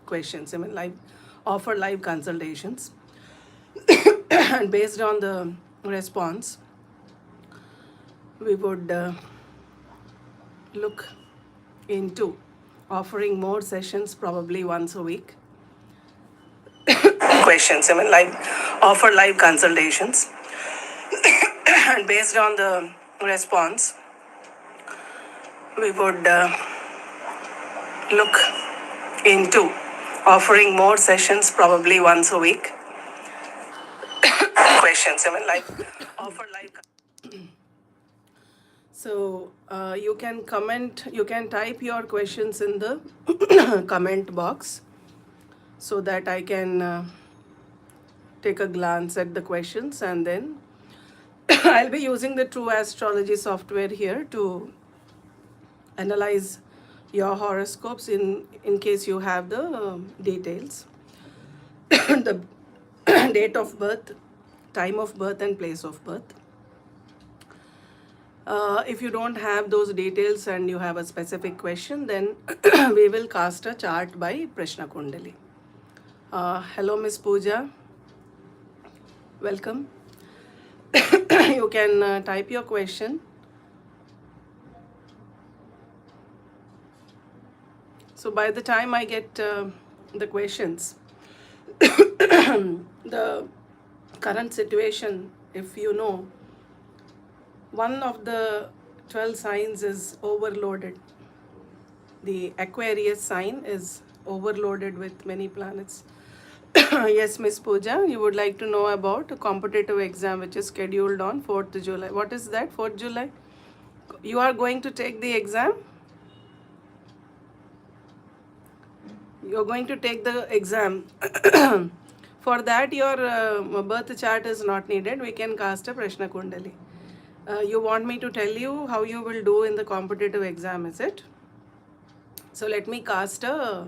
questions. I mean, offer live consultations. And based on the response, we would look into offering more sessions probably once a week. Questions. I mean, offer live consultations. And based on the response, we would look into offering more sessions probably once a week. Questions. I mean, offer live. So you can comment, you can type your questions in the comment box so that I can take a glance at the questions, and then I'll be using the True Astrology software here to analyze your horoscopes in case you have the details. The date of birth, time of birth, and place of birth. If you don't have those details and you have a specific question, then we will cast a chart by Prashna Kundali. Hello, Miss Pooja. Welcome. You can type your question. So by the time I get the questions, the current situation, if you know, one of the 12 signs is overloaded. The Aquarius sign is overloaded with many planets. Yes, Miss Pooja, you would like to know about a competitive exam which is scheduled on 4th July. What is that, 4th July? You are going to take the exam? You're going to take the exam. For that, your birth chart is not needed. We can cast a Prashna Kundali. You want me to tell you how you will do in the competitive exam, is it? So let me cast a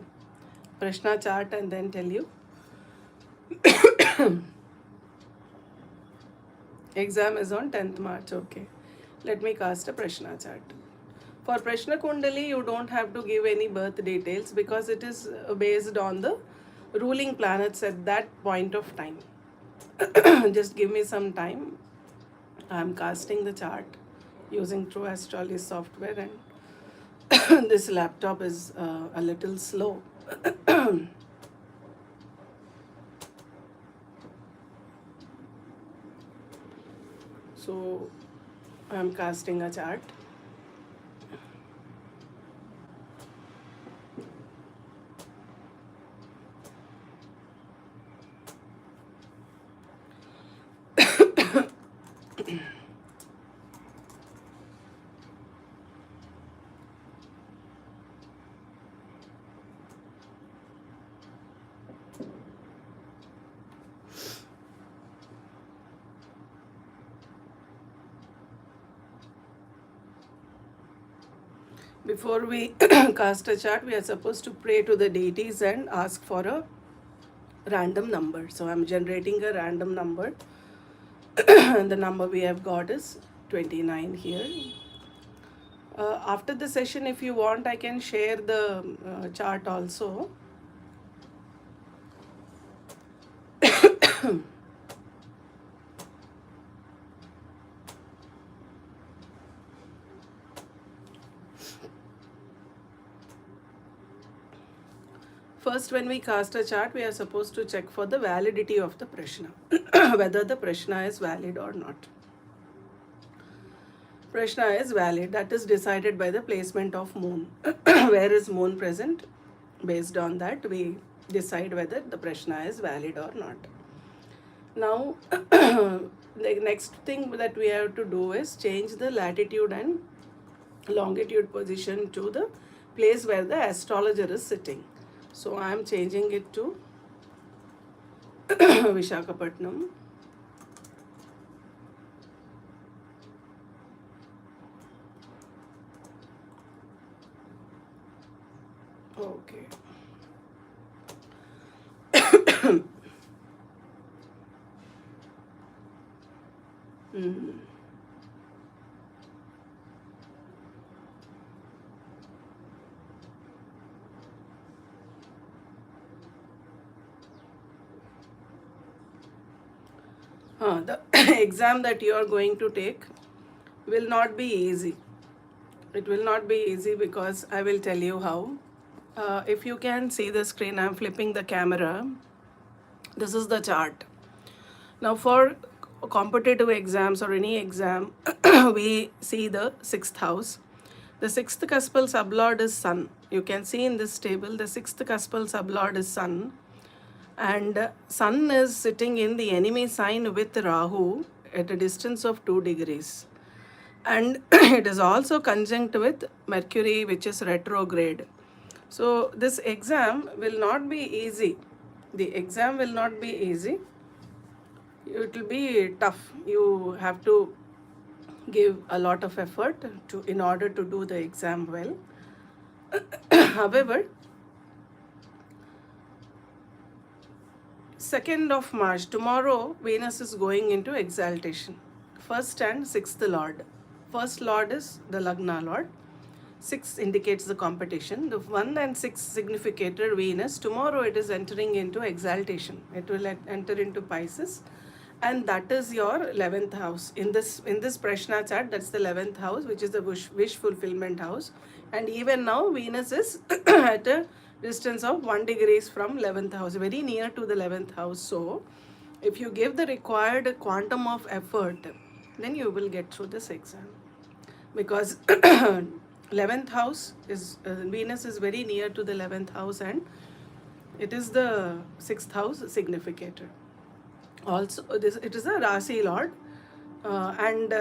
Prashna chart and then tell you. Exam is on 10th March, okay. Let me cast a Prashna chart. For Prashna Kundali, you don't have to give any birth details because it is based on the ruling planets at that point of time. Just give me some time. I'm casting the chart using True Astrology software, and this laptop is a little slow. So I'm casting a chart. Before we cast a chart, we are supposed to pray to the deities and ask for a random number. So I'm generating a random number. And the number we have got is 29 here. After the session, if you want, I can share the chart also. First, when we cast a chart, we are supposed to check for the validity of the Prashna, whether the Prashna is valid or not. Prashna is valid, that is decided by the placement of moon. Where is moon present? Based on that, we decide whether the Prashna is valid or not. Now, the next thing that we have to do is change the latitude and longitude position to the place where the astrologer is sitting. So I am changing it to Vishakhapatnam. Okay. The exam that you are going to take will not be easy. It will not be easy because I will tell you how. If you can see the screen, I'm flipping the camera. This is the chart. Now, for competitive exams or any exam, we see the sixth house. The sixth cuspal sublord is Sun. You can see in this table the sixth cuspal sublord is Sun, and Sun is sitting in the enemy sign with Rahu at a distance of 2 degrees. And it is also conjunct with Mercury, which is retrograde. So, this exam will not be easy. The exam will not be easy. It will be tough. You have to give a lot of effort to in order to do the exam well. However, 2nd of March, tomorrow, Venus is going into exaltation. 1st and 6th Lord. First Lord is the Lagna Lord. 6 indicates the competition. The 1 and 6 significator Venus. Tomorrow it is entering into exaltation. It will enter into Pisces. And that is your 11th house. In this Prashna chart, that's the 11th house, which is the wish fulfillment house. And even now, Venus is at a distance of 1 degrees from 11th house, very near to the 11th house. So, if you give the required quantum of effort, then you will get through this exam. Because 11th house is, Venus is very near to the 11th house, and it is the 6th house significator. Also, it is a Rasi Lord, and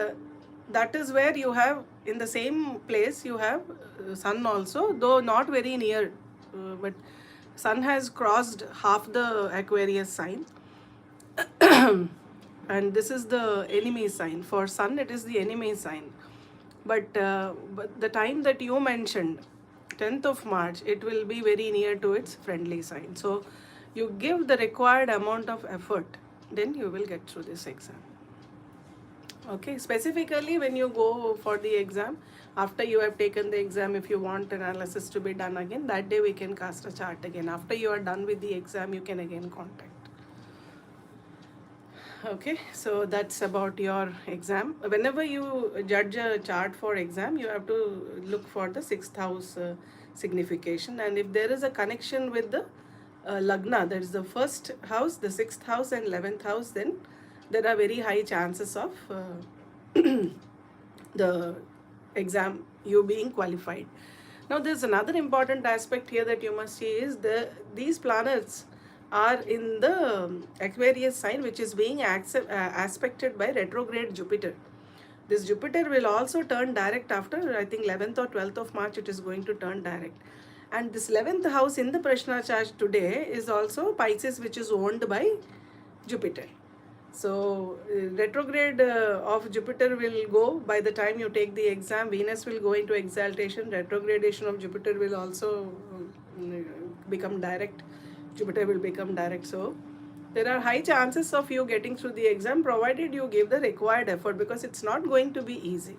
that is where you have, in the same place, you have Sun also, though not very near, but Sun has crossed half the Aquarius sign. And this is the enemy sign. For Sun, it is the enemy sign. But the time that you mentioned, 10th of March, it will be very near to its friendly sign. So you give the required amount of effort, then you will get through this exam. Okay, specifically when you go for the exam, after you have taken the exam, if you want analysis to be done again, that day we can cast a chart again. After you are done with the exam, you can again contact. Okay, so that's about your exam. Whenever you judge a chart for exam, you have to look for the 6th house signification, and if there is a connection with the Lagna, that is the 1st house, the 6th house and 11th house, then there are very high chances of the exam you being qualified. Now there's another important aspect here that you must see is these planets are in the Aquarius sign, which is being aspected by retrograde Jupiter. This Jupiter will also turn direct after, I think, 11th or 12th of March, it is going to turn direct. And this 11th house in the Prashna chart today is also Pisces, which is owned by Jupiter. So, retrograde of Jupiter will go by the time you take the exam. Venus will go into exaltation. Retrogradation of Jupiter will also become direct. Jupiter will become direct. So, there are high chances of you getting through the exam provided you give the required effort, because it's not going to be easy.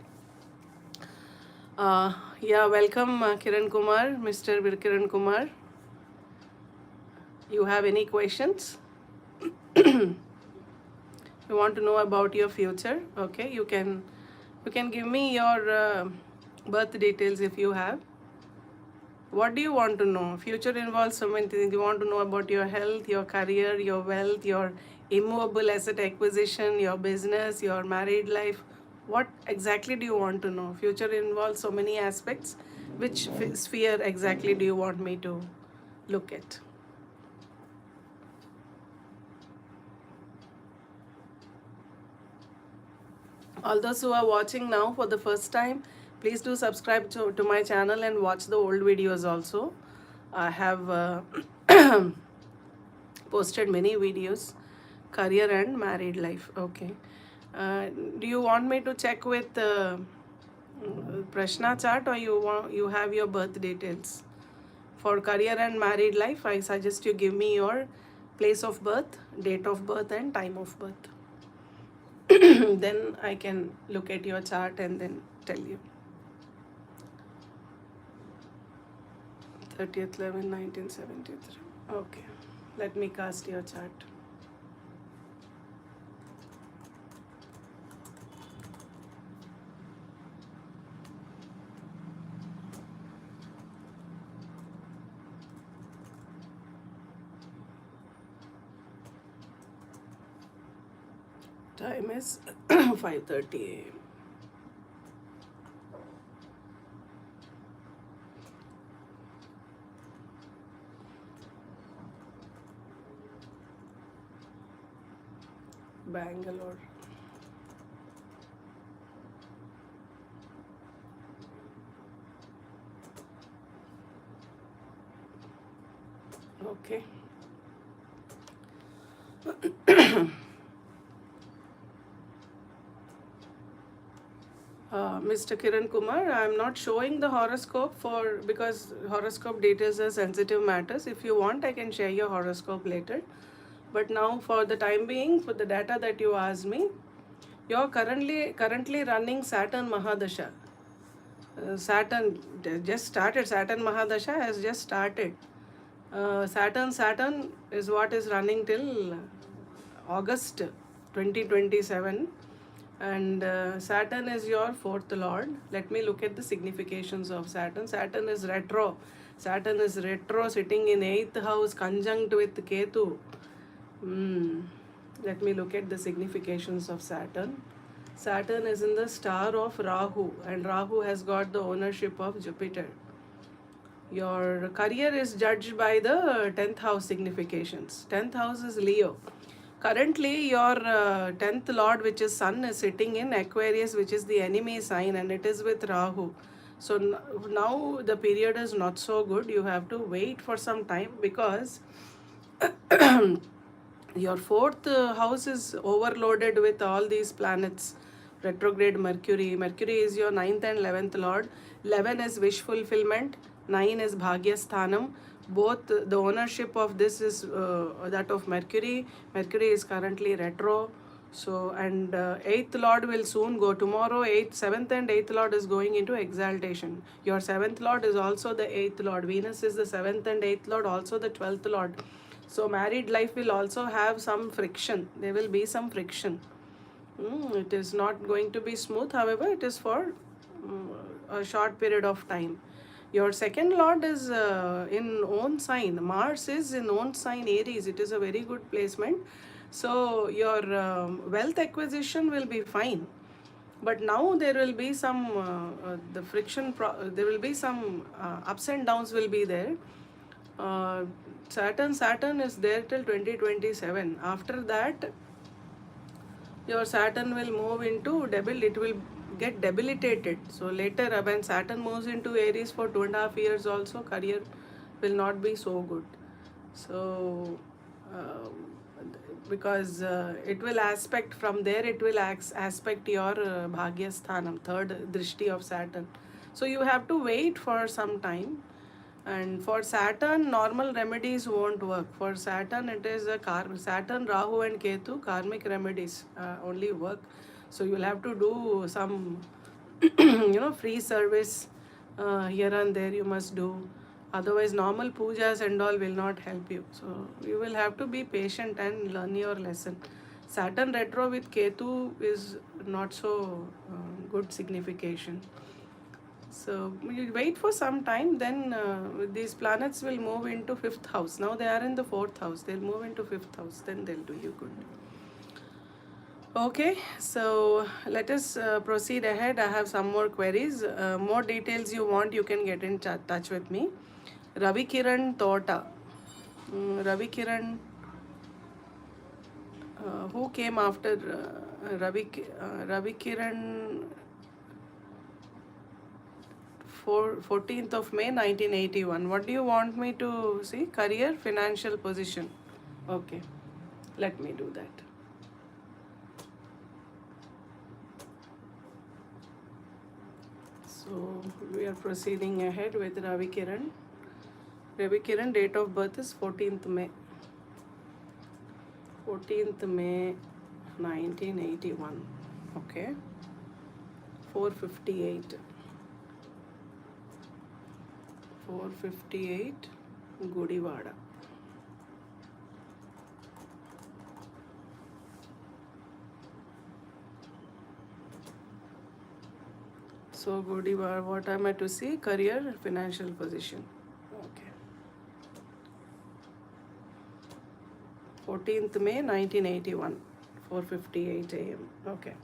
Yeah, welcome Kiran Kumar, Mr. Kiran Kumar. You have any questions? You want to know about your future? Okay, you can give me your birth details if you have. What do you want to know? Future involves so many things. You want to know about your health, your career, your wealth, your immovable asset acquisition, your business, your married life. What exactly do you want to know? Future involves so many aspects. Which sphere exactly do you want me to look at? All those who are watching now for the first time, please do subscribe to my channel and watch the old videos also. I have posted many videos, career and married life. Okay. Do you want me to check with Prashna chart, or you have your birth details? For career and married life, I suggest you give me your place of birth, date of birth and time of birth. Then I can look at your chart and then tell you. 30th 11 1973. Okay, let me cast your chart. Time is 5:30 a.m. Bangalore. Okay. Mr. Kiran Kumar, I am not showing the horoscope because horoscope details are sensitive matters. If you want, I can share your horoscope later. But now, for the time being, for the data that you asked me, you're currently running Saturn Mahadasha. Saturn just started. Saturn Mahadasha has just started. Saturn is what is running till August 2027, and Saturn is your fourth lord. Let me look at the significations of Saturn. Saturn is retro. Saturn is retro, sitting in 8th house, conjunct with Ketu. Let me look at the significations of Saturn. Saturn is in the star of Rahu, and Rahu has got the ownership of Jupiter. Your career is judged by the 10th house significations. 10th house is Leo. Currently, your 10th lord, which is Sun, is sitting in Aquarius, which is the enemy sign, and it is with Rahu. So now the period is not so good. You have to wait for some time because your fourth house is overloaded with all these planets. Retrograde Mercury is your 9th and 11th lord. 11 is wish fulfillment, 9 is bhagya sthanam. Both the ownership of this is that of Mercury is currently retro. So, and 8th lord will soon go tomorrow. 7th and 8th lord is going into exaltation. Your 7th lord is also the 8th lord. Venus is the 7th and 8th lord, also the 12th lord. So married life will also have some friction. There will be some friction. It is not going to be smooth. However, it is for a short period of time. Your second lord is in own sign. Mars is in own sign Aries. It is a very good placement. So your wealth acquisition will be fine. But now there will be some the friction. There will be some ups and downs will be there. Uh, Saturn is there till 2027. After that, your Saturn will move into it will get debilitated. So later, when Saturn moves into Aries for 2.5 years, also career will not be so good. So because it will aspect from there, it will aspect your bhagya sthanam, third drishti of Saturn. So you have to wait for some time. And for Saturn, normal remedies won't work. For Saturn, it is a Saturn, Rahu, and Ketu, karmic remedies only work. So you will have to do some, free service here and there. You must do. Otherwise, normal pujas and all will not help you. So you will have to be patient and learn your lesson. Saturn retro with Ketu is not so good signification. So you wait for some time, then these planets will move into 5th house. Now they are in the 4th house. They'll move into 5th house. Then they'll do you good. Okay, so let us proceed ahead. I have some more queries. More details you want, you can get in touch with me. Ravi Kiran Tota. Ravi Kiran, who came after Ravi Kiran? 14th of May 1981. What do you want me to see? Career, financial position. Okay, let me do that. So we are proceeding ahead with Ravi Kiran. Ravi Kiran, date of birth is 14th May. 14th May 1981. Okay. 4:58. 4:58 Gudivada. So Gudivada, what am I to see? Career, financial position. Okay. 14th May 1981. 4:58 a.m. Okay.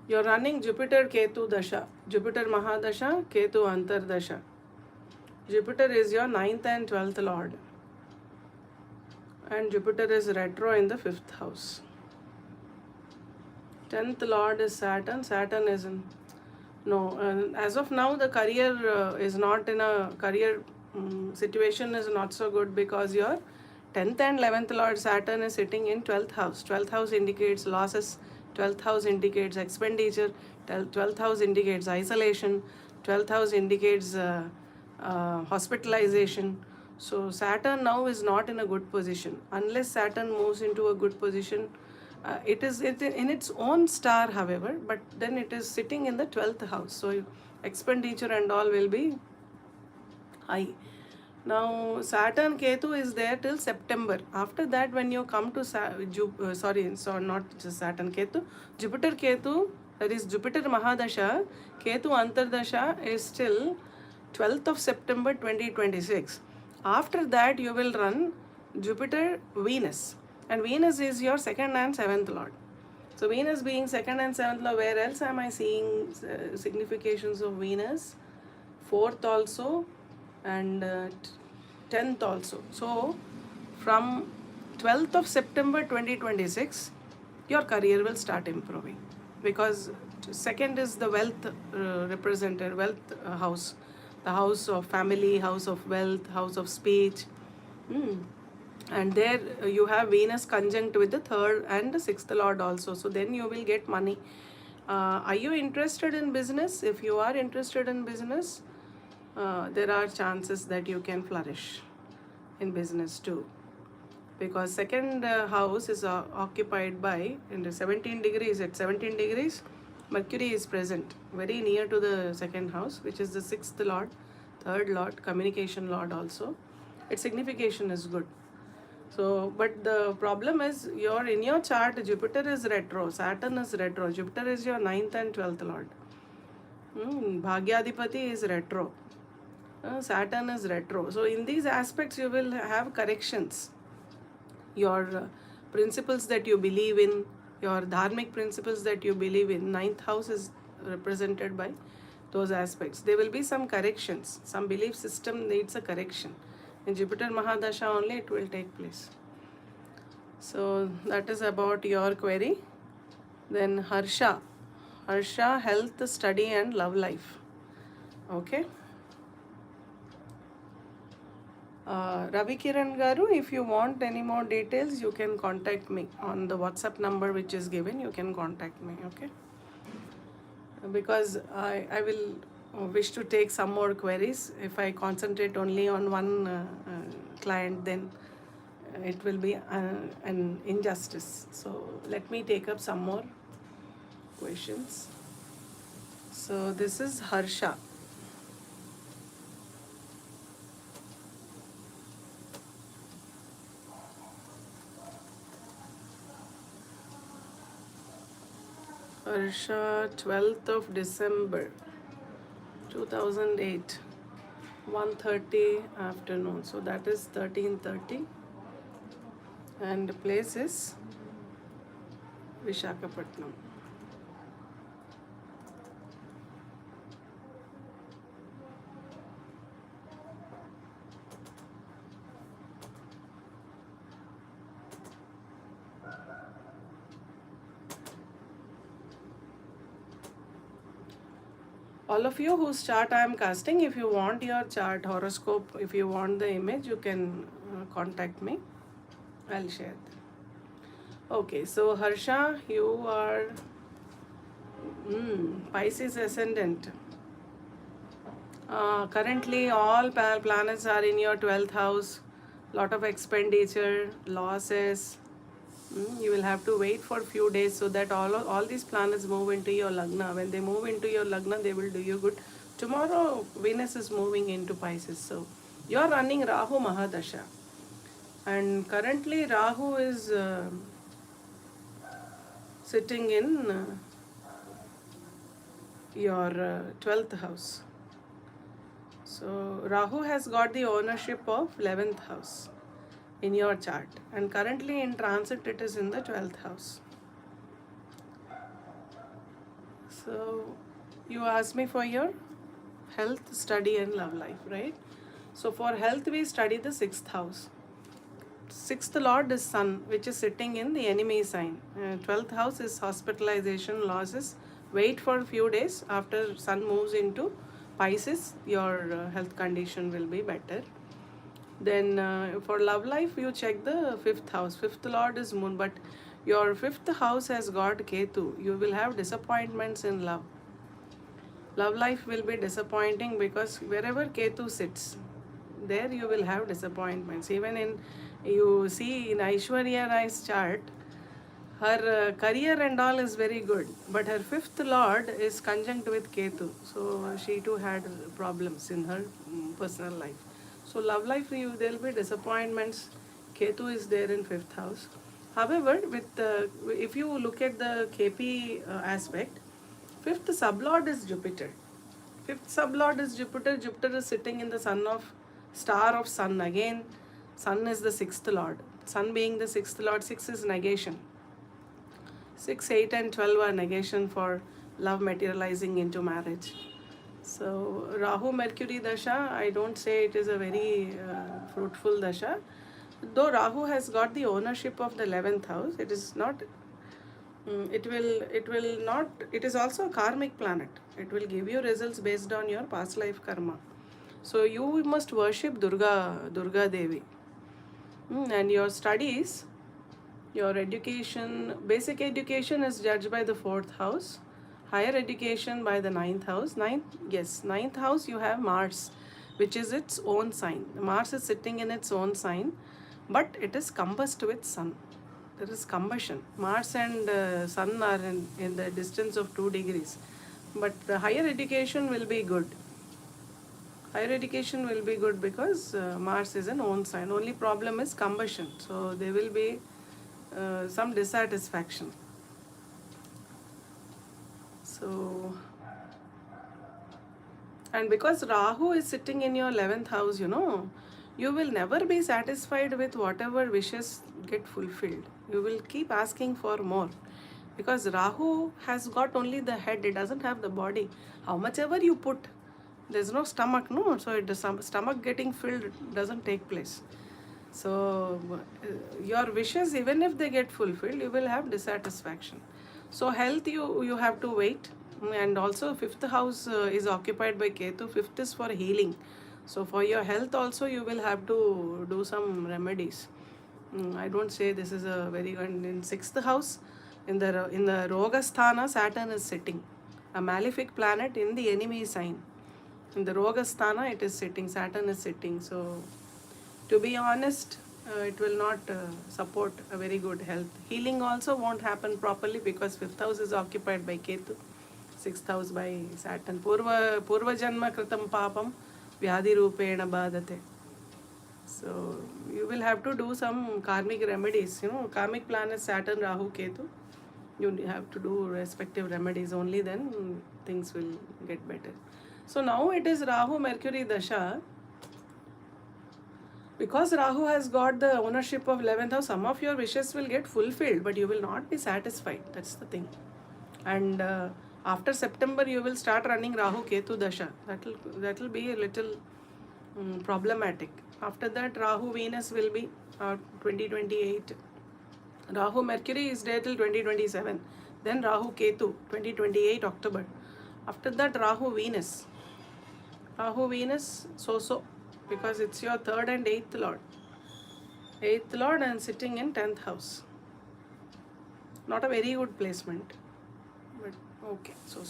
You're running Jupiter Ketu Dasha. Jupiter Mahadasha, Ketu Antardasha. Jupiter is your 9th and 12th lord. And Jupiter is retro in the 5th house. 10th lord is Saturn. Saturn is in. No, as of now, the career is not in a career situation is not so good because your 10th and 11th lord Saturn is sitting in 12th house. 12th house indicates losses, 12th house indicates expenditure, 12th house indicates isolation, 12th house indicates hospitalization. So Saturn now is not in a good position. Unless Saturn moves into a good position, it is in its own star, however, but then it is sitting in the 12th house. So expenditure and all will be high. Now Saturn Ketu is there till September. After that, when you come to not just Saturn Ketu, Jupiter Ketu, that is Jupiter Mahadasha, Ketu Antardasha is till 12th of September 2026. After that, you will run Jupiter Venus, and Venus is your 2nd and 7th lord. So Venus being 2nd and 7th lord, where else am I seeing significations of Venus? 4th also, and 10th also. So from 12th of September 2026, your career will start improving, because 2nd is the wealth representative, wealth house, the house of family, house of wealth, house of speech. And there you have Venus conjunct with the 3rd and the 6th lord also. So then you will get money. Are you interested in business? If you are interested in business, there are chances that you can flourish in business too, because 2nd house is occupied by in the 17 degrees. At 17 degrees, Mercury is present very near to the 2nd house, which is the 6th lord, 3rd lord, communication lord also. Its signification is good. So, but the problem is in your chart, Jupiter is retro, Saturn is retro, Jupiter is your 9th and 12th lord. Bhagyadipati is retro. Saturn is retro. So in these aspects, you will have corrections. Your principles that you believe in, your dharmic principles that you believe in, 9th house is represented by those aspects. There will be some corrections. Some belief system needs a correction. In Jupiter Mahadasha only it will take place. So that is about your query. Then Harsha, health, study and love life. Okay. Ravi Kiran Garu, if you want any more details, you can contact me on the WhatsApp number which is given. You can contact me, okay? Because I will wish to take some more queries. If I concentrate only on one client, then it will be an injustice. So let me take up some more questions. So this is Harsha. Harsha, 12th of December 2008, 1:30 afternoon. So that is 13:30. And the place is Vishakhapatnam. All of you whose chart I am casting, if you want your chart horoscope, if you want the image, you can contact me. I'll share them. Okay, so Harsha, you are Pisces ascendant. Currently, all planets are in your 12th house. Lot of expenditure, losses. You will have to wait for a few days so that all these planets move into your Lagna. When they move into your Lagna, they will do you good. Tomorrow, Venus is moving into Pisces. So, you are running Rahu Mahadasha. And currently, Rahu is sitting in your 12th house. So, Rahu has got the ownership of 11th house. in your chart, and currently in transit it is in the 12th house. So you asked me for your health, study and love life, right? So for health we study the 6th house. 6th lord is sun, which is sitting in the enemy sign. 12th house is hospitalization, losses. Wait for a few days. After sun moves into Pisces, your health condition will be better. Then for love life, you check the 5th house. 5th lord is moon, but your 5th house has got Ketu. You will have disappointments in love. Love life will be disappointing because wherever Ketu sits, there you will have disappointments. Even in, you see in Aishwarya Rai's chart, her career and all is very good, but her 5th lord is conjunct with Ketu, so she too had problems in her personal life. So love life, you there will be disappointments. Ketu is there in 5th house. However, with if you look at the KP aspect, 5th sublord is Jupiter. 5th sublord is Jupiter. Jupiter is sitting in the sun of star of sun. Again, sun is the 6th lord. Sun being the 6th lord, 6 is negation. 6, 8 and 12 are negation for love materializing into marriage. So Rahu Mercury Dasha, I don't say it is a very fruitful Dasha. Though Rahu has got the ownership of the 11th house, it is not, it will not, it is also a karmic planet. It will give you results based on your past life karma. So you must worship Durga Devi. And your studies, your education, basic education is judged by the 4th house. Higher education by the 9th house. Ninth house you have Mars, which is its own sign. Mars is sitting in its own sign, but it is combust with sun. There is combustion. Mars and sun are in the distance of 2 degrees. But the higher education will be good. Higher education will be good because Mars is an own sign. Only problem is combustion. So there will be some dissatisfaction. So, and because Rahu is sitting in your 11th house, you will never be satisfied with whatever wishes get fulfilled. You will keep asking for more. Because Rahu has got only the head, it doesn't have the body. How much ever you put, there's no stomach, no? So stomach getting filled doesn't take place. So your wishes, even if they get fulfilled, you will have dissatisfaction. So health, you have to wait. And also 5th house is occupied by Ketu. 5th is for healing. So for your health also, you will have to do some remedies. I don't say this is a very good. In 6th house, in the Roga Sthana, Saturn is sitting. A malefic planet in the enemy sign. In the Roga Sthana, it is sitting. Saturn is sitting. So to be honest, it will not support a very good health. Healing also won't happen properly because 5th house is occupied by Ketu, 6th house by Saturn. Purva Janma Kritam Papam Vyadhi Rupena Badate. So you will have to do some karmic remedies. Karmic planet Saturn, Rahu, Ketu. You have to do respective remedies. Only then things will get better. So now it is Rahu Mercury Dasha. Because Rahu has got the ownership of 11th house, some of your wishes will get fulfilled, but you will not be satisfied. That's the thing. And after September, you will start running Rahu Ketu Dasha. That will be a little problematic. After that, Rahu Venus will be 2028. Rahu Mercury is there till 2027. Then Rahu Ketu 2028 October. After that, Rahu Venus. Rahu Venus so because it's your 3rd and 8th lord. 8th lord and sitting in 10th house. Not a very good placement, but okay. So.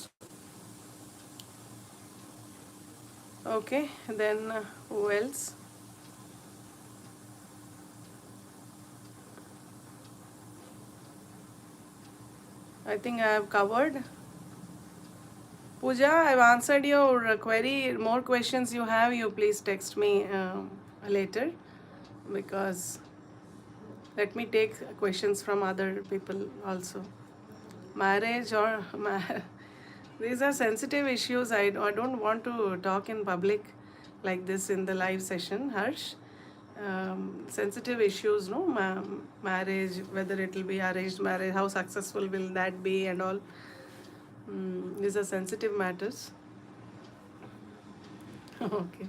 Okay, then who else? I think I have covered. Pooja, I've answered your query. More questions you have, you please text me later, because let me take questions from other people also. Marriage or these are sensitive issues. I don't want to talk in public like this in the live session, Harsh. sensitive issues, no, marriage, whether it will be arranged marriage, how successful will that be, and all. These are sensitive matters. Okay.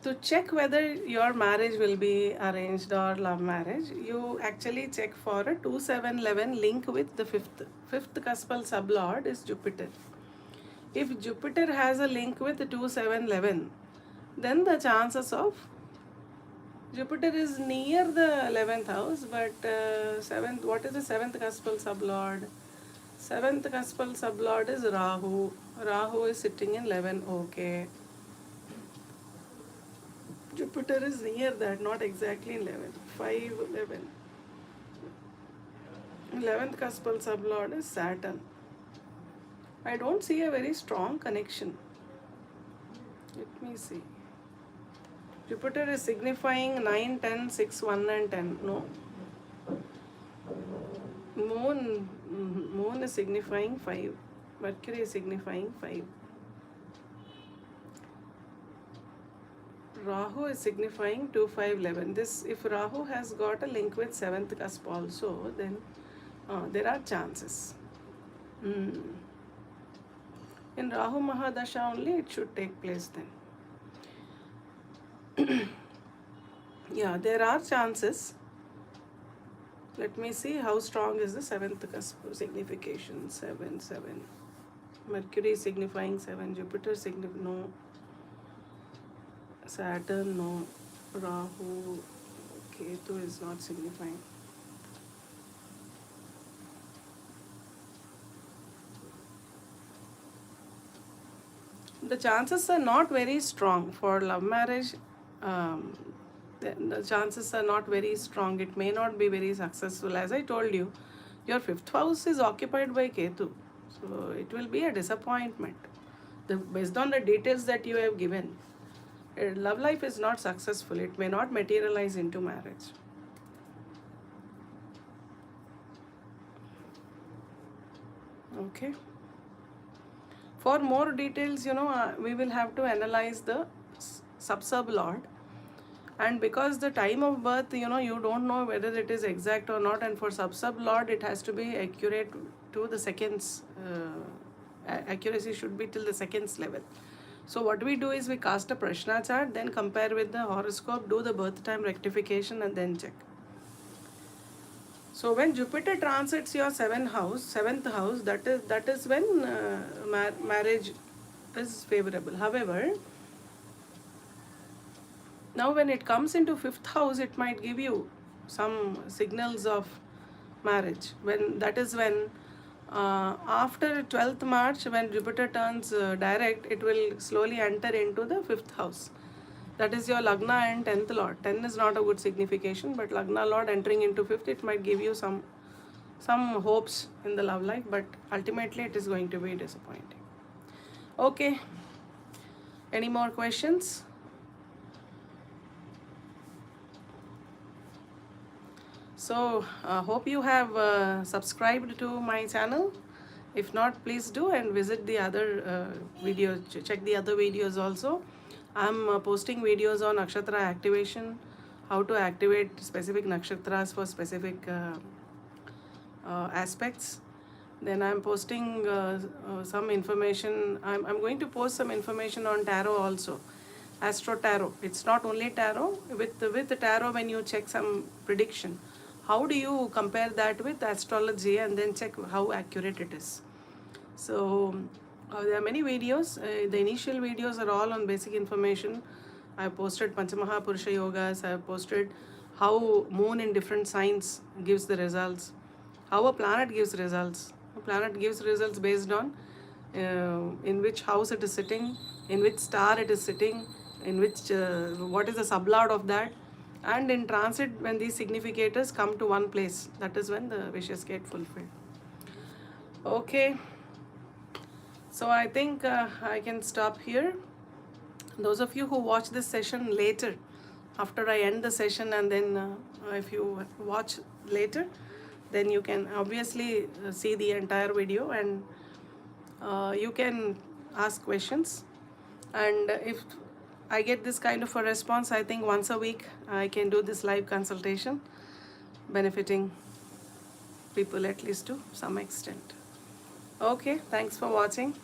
To check whether your marriage will be arranged or love marriage, you actually check for a 2711 link with the fifth cuspal sublord is Jupiter. If Jupiter has a link with 2711, then the chances of Jupiter is near the 11th house, but seventh. What is the seventh cuspal sublord? Seventh cuspal sublord is Rahu. Rahu is sitting in 11. Okay. Jupiter is near that, not exactly in 11. 5, 11. 11th cuspal sublord is Saturn. I don't see a very strong connection. Let me see. Jupiter is signifying 9, 10, 6, 1 and 10. No. Moon is signifying 5. Mercury is signifying 5. Rahu is signifying 2, 5, 11. This, if Rahu has got a link with 7th cusp also, then there are chances. In Rahu Mahadasha only it should take place then. Yeah, there are chances. Let me see how strong is the 7th cusp signification. 7, 7. Mercury is signifying 7. Jupiter signifying no. Saturn no. Rahu, Ketu is not signifying. The chances are not very strong for love marriage. The chances are not very strong. It may not be very successful. As I told you, your 5th house is occupied by Ketu. So it will be a disappointment. Based on the details that you have given, love life is not successful. It may not materialize into marriage. Okay. For more details, we will have to analyze the sub-sublord. And because the time of birth, you don't know whether it is exact or not. And for sub-sublord, it has to be accurate to the seconds. Accuracy should be till the seconds level. So what we do is we cast a Prashna chart, then compare with the horoscope, do the birth time rectification, and then check. So when Jupiter transits your 7th house, that is when marriage is favorable. However, now when it comes into 5th house, it might give you some signals of marriage. That is when after 12th March, when Jupiter turns direct, it will slowly enter into the 5th house. That is your Lagna and 10th Lord. 10 is not a good signification, but Lagna Lord entering into 5th, it might give you some hopes in the love life, but ultimately it is going to be disappointing. Okay. Any more questions? So, hope you have subscribed to my channel. If not, please do and visit the other videos. Check the other videos also. I'm posting videos on nakshatra activation, how to activate specific nakshatras for specific aspects. Then I'm posting some information. I'm going to post some information on tarot also. Astro tarot. It's not only tarot. With the tarot, when you check some prediction, how do you compare that with astrology and then check how accurate it is? So there are many videos. The initial videos are all on basic information. I have posted Panchamaha Purusha Yogas. I have posted how moon in different signs gives the results, how a planet gives results. A planet gives results based on in which house it is sitting, in which star it is sitting, in which what is the sublord of that. And in transit, when these significators come to one place, that is when the wishes get fulfilled. Okay. So I think I can stop here. Those of you who watch this session later, after I end the session, and then if you watch later, then you can obviously see the entire video, and you can ask questions. And if I get this kind of a response. I think once a week I can do this live consultation, benefiting people at least to some extent. Okay, thanks for watching.